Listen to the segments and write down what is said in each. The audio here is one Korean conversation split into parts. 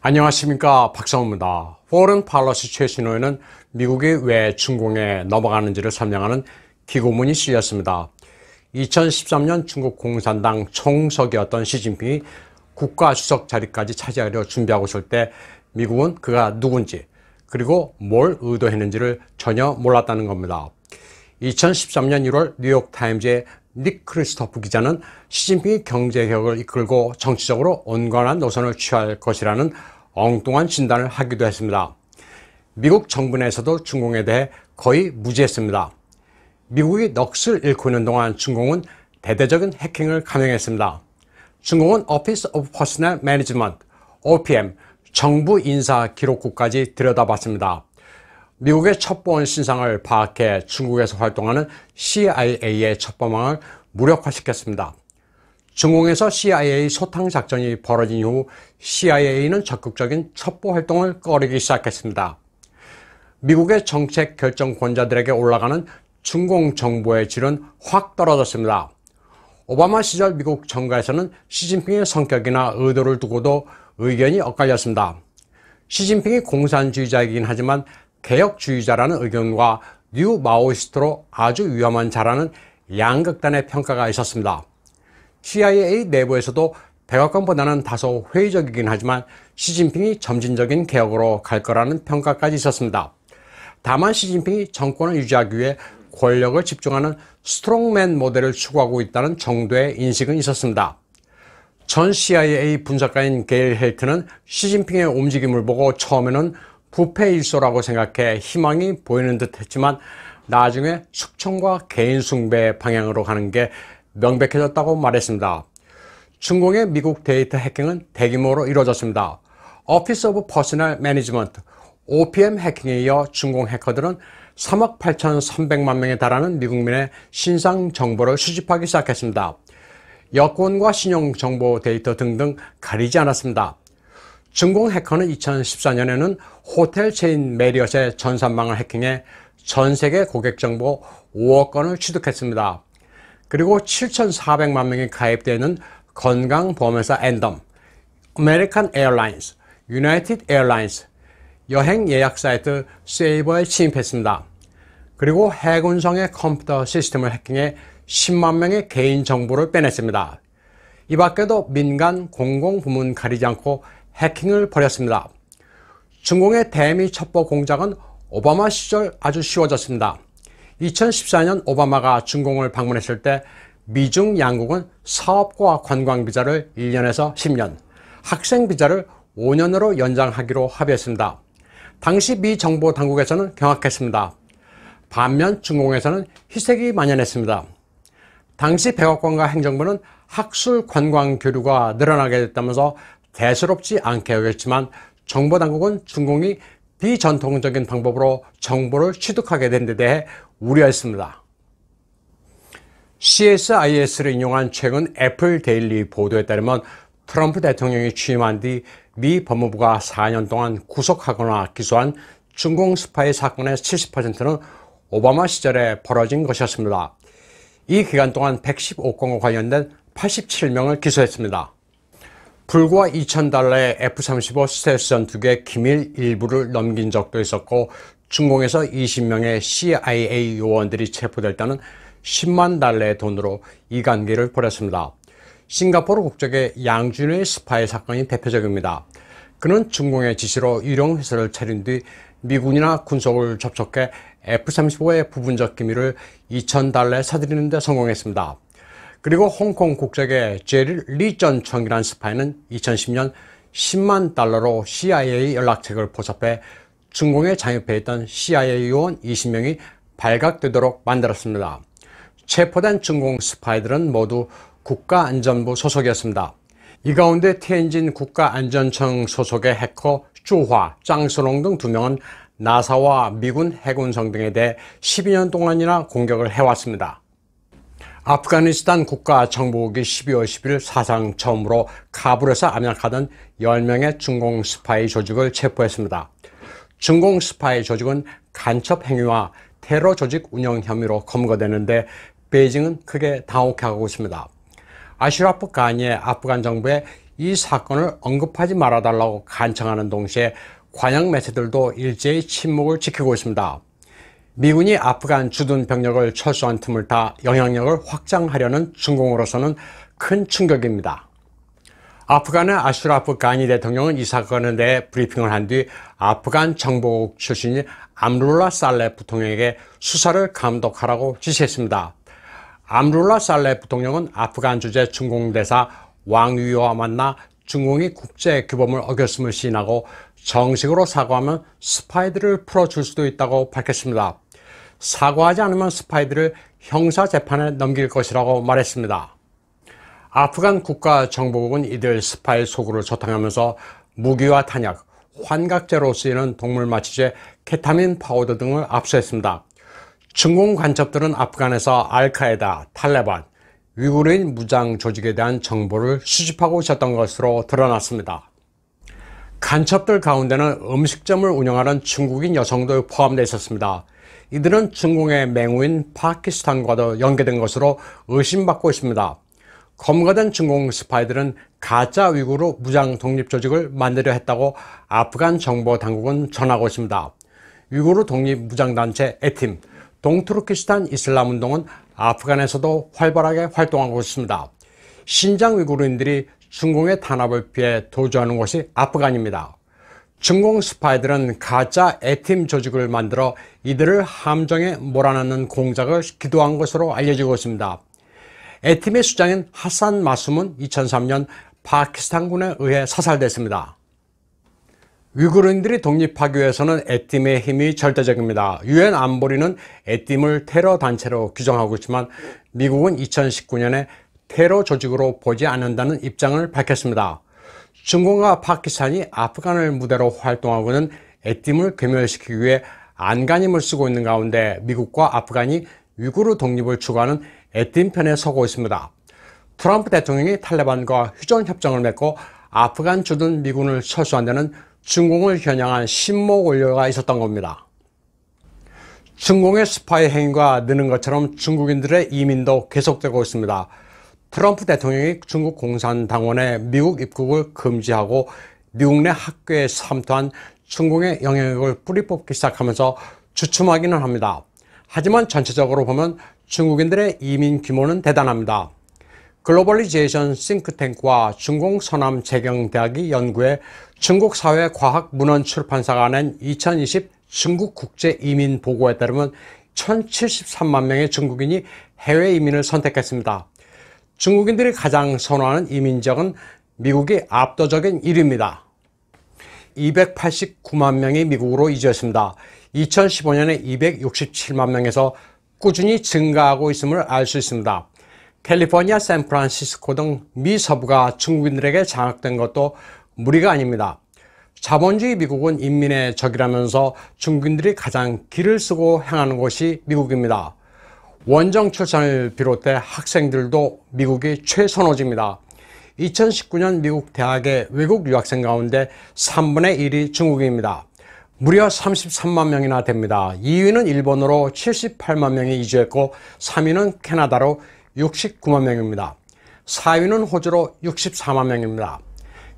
안녕하십니까, 박성호입니다. 포reign policy 최신호에는 미국이 왜 중공에 넘어가는지를 설명하는 기고문이 실렸습니다. 2013년 중국 공산당 총석이었던 시진핑이 국가주석 자리까지 차지하려 준비하고 있을 때 미국은 그가 누군지 그리고 뭘 의도했는지를 전혀 몰랐다는 겁니다. 2013년 1월 뉴욕타임즈의 닉 크리스토프 기자는 시진핑이 경제개혁을 이끌고 정치적으로 온건한 노선을 취할 것이라는 엉뚱한 진단을 하기도 했습니다. 미국 정부 내에서도 중공에 대해 거의 무지했습니다. 미국이 넋을 잃고 있는 동안 중공은 대대적인 해킹을 감행했습니다. 중공은 Office of Personnel Management, OPM, 정부 인사 기록국까지 들여다봤습니다. 미국의 첩보원 신상을 파악해 중국에서 활동하는 CIA의 첩보망을 무력화시켰습니다. 중공에서 CIA 소탕 작전이 벌어진 이후 CIA는 적극적인 첩보 활동을 꺼리기 시작했습니다. 미국의 정책 결정권자들에게 올라가는 중공 정보의 질은 확 떨어졌습니다. 오바마 시절 미국 정가에서는 시진핑의 성격이나 의도를 두고도 의견이 엇갈렸습니다. 시진핑이 공산주의자이긴 하지만 개혁주의자라는 의견과 뉴 마오이스트로 아주 위험한 자라는 양극단의 평가가 있었습니다. CIA 내부에서도 백악관보다는 다소 회의적이긴 하지만 시진핑이 점진적인 개혁으로 갈 거라는 평가까지 있었습니다. 다만 시진핑이 정권을 유지하기 위해 권력을 집중하는 스트롱맨 모델을 추구하고 있다는 정도의 인식은 있었습니다. 전 CIA 분석가인 게일 헬트는 시진핑의 움직임을 보고 처음에는 부패일소라고 생각해 희망이 보이는 듯 했지만 나중에 숙청과 개인 숭배 방향으로 가는 게 명백해졌다고 말했습니다. 중공의 미국 데이터 해킹은 대규모로 이루어졌습니다. Office of Personnel Management, OPM 해킹에 이어 중공 해커들은 3억 8,300만 명에 달하는 미국민의 신상 정보를 수집하기 시작했습니다. 여권과 신용정보 데이터 등등 가리지 않았습니다. 중공 해커는 2014년에는 호텔 체인 메리엇의 전산망을 해킹해 전 세계 고객 정보 5억 건을 취득했습니다. 그리고 7,400만 명이 가입되어 있는 건강보험회사 앤덤, 아메리칸 에어라인스, 유나이티드 에어라인스, 여행 예약 사이트 세이버에 침입했습니다. 그리고 해군성의 컴퓨터 시스템을 해킹해 10만 명의 개인 정보를 빼냈습니다. 이 밖에도 민간 공공부문 가리지 않고 해킹을 벌였습니다. 중공의 대미 첩보 공작은 오바마 시절 아주 쉬워졌습니다. 2014년 오바마가 중공을 방문했을 때 미중 양국은 사업과 관광 비자를 1년에서 10년, 학생 비자를 5년으로 연장하기로 합의했습니다. 당시 미 정보 당국에서는 경악했습니다. 반면 중공에서는 희색이 만연했습니다. 당시 백악관과 행정부는 학술 관광 교류가 늘어나게 됐다면서 대수롭지 않게 여겼지만 정보당국은 중공이 비전통적인 방법으로 정보를 취득하게 된 데 대해 우려했습니다. CSIS를 인용한 최근 애플 데일리 보도에 따르면 트럼프 대통령이 취임한 뒤 미 법무부가 4년 동안 구속하거나 기소한 중공 스파이 사건의 70%는 오바마 시절에 벌어진 것이었습니다. 이 기간 동안 115건과 관련된 87명을 기소했습니다. 불과 $2,000의 F-35 스텔스 전투기의 기밀 일부를 넘긴 적도 있었고 중공에서 20명의 CIA 요원들이 체포됐다는 $100,000의 돈으로 이간질을 벌였습니다. 싱가포르 국적의 양준의 스파이 사건이 대표적입니다. 그는 중공의 지시로 유령회사를 차린 뒤 미군이나 군속을 접촉해 F-35의 부분적 기밀을 $2,000에 사들이는 데 성공했습니다. 그리고 홍콩 국적의 제리 리 전 총이라는 스파이는 2010년 $100,000로 CIA 연락책을 포섭해 중공에 잠입해 있던 CIA 요원 20명이 발각되도록 만들었습니다. 체포된 중공 스파이들은 모두 국가안전부 소속이었습니다. 이 가운데 티엔진 국가안전청 소속의 해커 쭈화, 짱스롱 등 2명은 나사와 미군 해군성 등에 대해 12년 동안이나 공격을 해왔습니다. 아프가니스탄 국가정보국이 12월 10일 사상 처음으로 카불에서 암약하던 10명의 중공 스파이 조직을 체포했습니다. 중공 스파이 조직은 간첩 행위와 테러 조직 운영 혐의로 검거되는데 베이징은 크게 당혹해하고 있습니다. 아슈라프 가니의 아프간 정부의 이 사건을 언급하지 말아달라고 간청하는 동시에 관영 매체들도 일제히 침묵을 지키고 있습니다. 미군이 아프간 주둔 병력을 철수한 틈을 타 영향력을 확장하려는 중공으로서는 큰 충격입니다. 아프간의 아슈라프 가니 대통령은 이 사건에 대해 브리핑을 한 뒤 아프간 정보국 출신인 암룰라 살레 부통령에게 수사를 감독하라고 지시했습니다. 암룰라 살레 부통령은 아프간 주재 중공대사 왕위와 만나 중공이 국제규범을 어겼음을 시인하고 정식으로 사과하면 스파이들을 풀어줄 수도 있다고 밝혔습니다. 사과하지 않으면 스파이들을 형사재판에 넘길 것이라고 말했습니다. 아프간 국가정보국은 이들 스파이 소굴을 조탕하면서 무기와 탄약, 환각제로 쓰이는 동물마취제, 케타민 파우더 등을 압수했습니다. 중공 간첩들은 아프간에서 알카에다, 탈레반, 위구르인 무장 조직에 대한 정보를 수집하고 있었던 것으로 드러났습니다. 간첩들 가운데는 음식점을 운영하는 중국인 여성도 포함되어 있었습니다. 이들은 중공의 맹우인 파키스탄과도 연계된 것으로 의심받고 있습니다. 검거된 중공 스파이들은 가짜 위구르 무장 독립조직을 만들려 했다고 아프간 정보 당국은 전하고 있습니다. 위구르 독립 무장단체 에팀, 동투르키스탄 이슬람 운동은 아프간에서도 활발하게 활동하고 있습니다. 신장 위구르인들이 중공의 탄압을 피해 도주하는 곳이 아프간입니다. 중공 스파이들은 가짜 에팀 조직을 만들어 이들을 함정에 몰아넣는 공작을 기도한 것으로 알려지고 있습니다. 에팀의 수장인 하산 마숨은 2003년 파키스탄군에 의해 사살됐습니다. 위구르인들이 독립하기 위해서는 에팀의 힘이 절대적입니다. 유엔 안보리는 에팀을 테러 단체로 규정하고 있지만 미국은 2019년에 테러 조직으로 보지 않는다는 입장을 밝혔습니다. 중공과 파키스탄이 아프간을 무대로 활동하고 있는 에팀을 괴멸시키기 위해 안간힘을 쓰고 있는 가운데 미국과 아프간이 위구르 독립을 추구하는 에팀 편에 서고 있습니다. 트럼프 대통령이 탈레반과 휴전협정을 맺고 아프간 주둔 미군을 철수한 데는 중공을 겨냥한 신모 원료가 있었던 겁니다. 중공의 스파이 행위가 느는 것처럼 중국인들의 이민도 계속되고 있습니다. 트럼프 대통령이 중국 공산당원의 미국 입국을 금지하고 미국 내 학교에 삼투한 중공의 영향력을 뿌리 뽑기 시작하면서 주춤하기는 합니다. 하지만 전체적으로 보면 중국인들의 이민 규모는 대단합니다. 글로벌리제이션 싱크탱크와 중공 서남 재경대학이 연구해 중국 사회 과학 문헌 출판사가 낸 2020 중국 국제 이민 보고에 따르면 1073만 명의 중국인이 해외 이민을 선택했습니다. 중국인들이 가장 선호하는 이민 지역은 미국이 압도적인 1위입니다. 289만 명이 미국으로 이주했습니다. 2015년에 267만 명에서 꾸준히 증가하고 있음을 알 수 있습니다. 캘리포니아, 샌프란시스코 등 미 서부가 중국인들에게 장악된 것도 무리가 아닙니다. 자본주의 미국은 인민의 적이라면서 중국인들이 가장 기를 쓰고 향하는 곳이 미국입니다. 원정 출산을 비롯해 학생들도 미국이 최선호지입니다. 2019년 미국 대학의 외국 유학생 가운데 3분의 1이 중국인입니다. 무려 33만 명이나 됩니다. 2위는 일본으로 78만 명이 이주했고 3위는 캐나다로 69만 명입니다. 4위는 호주로 64만 명입니다.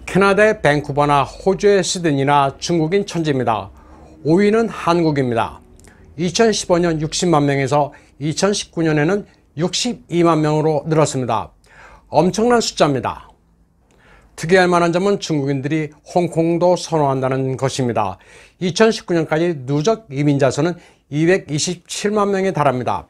캐나다의 밴쿠버나 호주의 시드니나 중국인 천지입니다. 5위는 한국입니다. 2015년 60만 명에서 2019년에는 62만 명으로 늘었습니다. 엄청난 숫자입니다. 특이할 만한 점은 중국인들이 홍콩도 선호한다는 것입니다. 2019년까지 누적 이민자 수는 227만 명에 달합니다.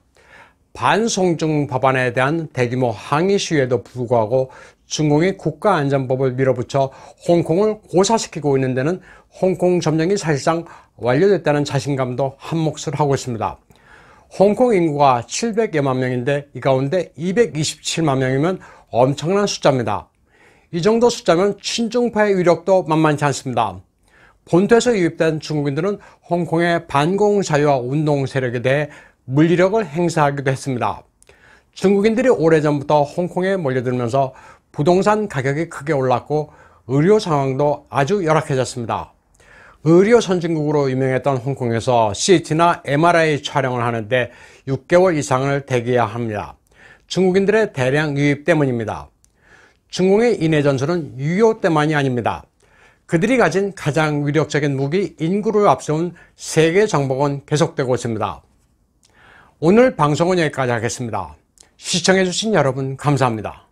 반송중 법안에 대한 대규모 항의 시위에도 불구하고 중공이 국가안전법을 밀어붙여 홍콩을 고사시키고 있는 데는 홍콩 점령이 사실상 완료됐다는 자신감도 한몫을 하고 있습니다. 홍콩 인구가 700여만 명인데 이 가운데 227만 명이면 엄청난 숫자입니다. 이 정도 숫자면 친중파의 위력도 만만치 않습니다. 본토에서 유입된 중국인들은 홍콩의 반공자유화 운동 세력에 대해 물리력을 행사하기도 했습니다. 중국인들이 오래전부터 홍콩에 몰려들면서 부동산 가격이 크게 올랐고 의료 상황도 아주 열악해졌습니다. 의료 선진국으로 유명했던 홍콩에서 CT나 MRI 촬영을 하는데 6개월 이상을 대기해야 합니다. 중국인들의 대량 유입 때문입니다. 중공의 인해 전술은 6.25 때만이 아닙니다. 그들이 가진 가장 위력적인 무기 인구를 앞세운 세계 정복은 계속되고 있습니다. 오늘 방송은 여기까지 하겠습니다. 시청해주신 여러분 감사합니다.